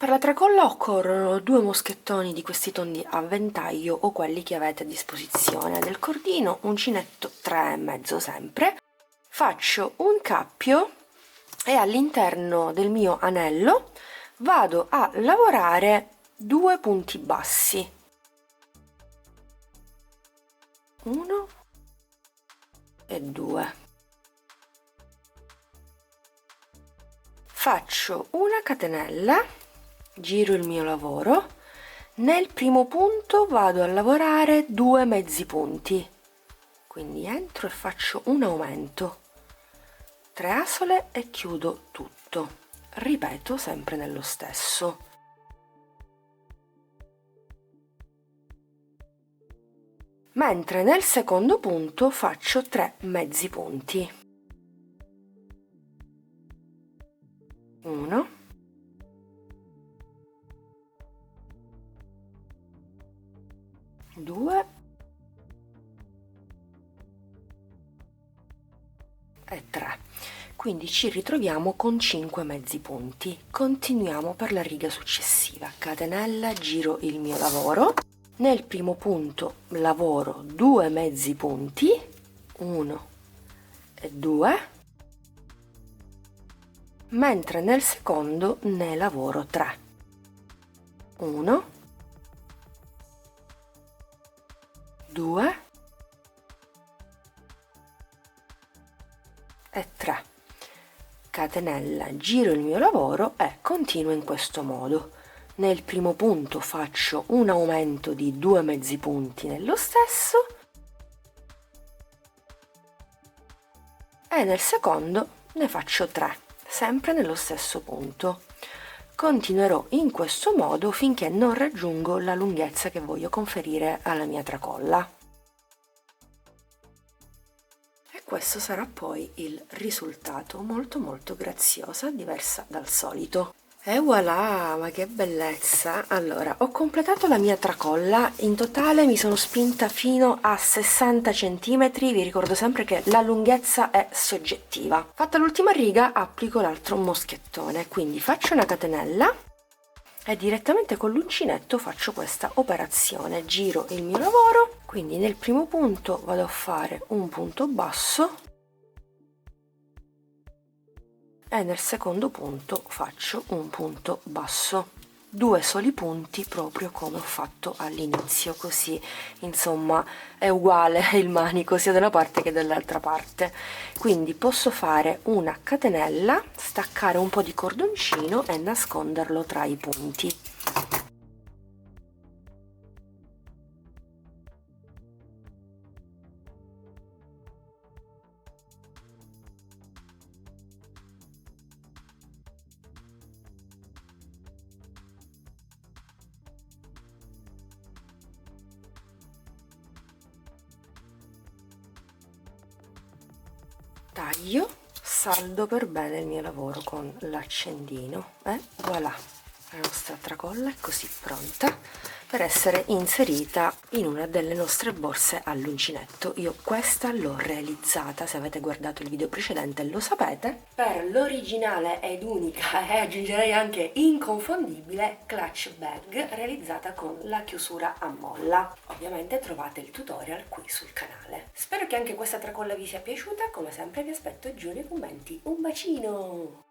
Per la tracolla occorrono 2 moschettoni di questi tondi a ventaglio o quelli che avete a disposizione, del cordino, uncinetto 3,5 sempre. Faccio un cappio e all'interno del mio anello vado a lavorare 2 punti bassi, 1 e 2. Faccio una catenella, giro il mio lavoro, nel primo punto vado a lavorare 2 mezzi punti, quindi entro e faccio un aumento, 3 asole e chiudo tutto. Ripeto sempre nello stesso. Mentre nel secondo punto faccio 3 mezzi punti, 1, 2 e 3. Quindi ci ritroviamo con 5 mezzi punti. Continuiamo per la riga successiva. Catenella, giro il mio lavoro, nel primo punto lavoro 2 mezzi punti, 1 e 2, mentre nel secondo ne lavoro 3, 1, 2 e 3. Catenella, giro il mio lavoro e continuo in questo modo. Nel primo punto faccio un aumento di 2 mezzi punti nello stesso e nel secondo ne faccio 3, sempre nello stesso punto. Continuerò in questo modo finché non raggiungo la lunghezza che voglio conferire alla mia tracolla. Questo sarà poi il risultato, molto graziosa, diversa dal solito. E voilà, ma che bellezza! Allora, ho completato la mia tracolla, in totale mi sono spinta fino a 60 cm, vi ricordo sempre che la lunghezza è soggettiva. Fatta l'ultima riga applico l'altro moschettone, quindi faccio una catenella e direttamente con l'uncinetto faccio questa operazione, giro il mio lavoro, quindi nel primo punto vado a fare un punto basso e nel secondo punto faccio un punto basso, 2 soli punti proprio come ho fatto all'inizio, così insomma è uguale il manico sia da una parte che dall'altra parte. Quindi posso fare una catenella, staccare un po' di cordoncino e nasconderlo tra i punti. Taglio, saldo per bene il mio lavoro con l'accendino e voilà, la nostra tracolla è così pronta per essere inserita in una delle nostre borse all'uncinetto. Io questa l'ho realizzata, se avete guardato il video precedente lo sapete, per l'originale ed unica e aggiungerei anche inconfondibile clutch bag realizzata con la chiusura a molla. Ovviamente trovate il tutorial qui sul canale. Spero che anche questa tracolla vi sia piaciuta, come sempre vi aspetto giù nei commenti. Un bacino!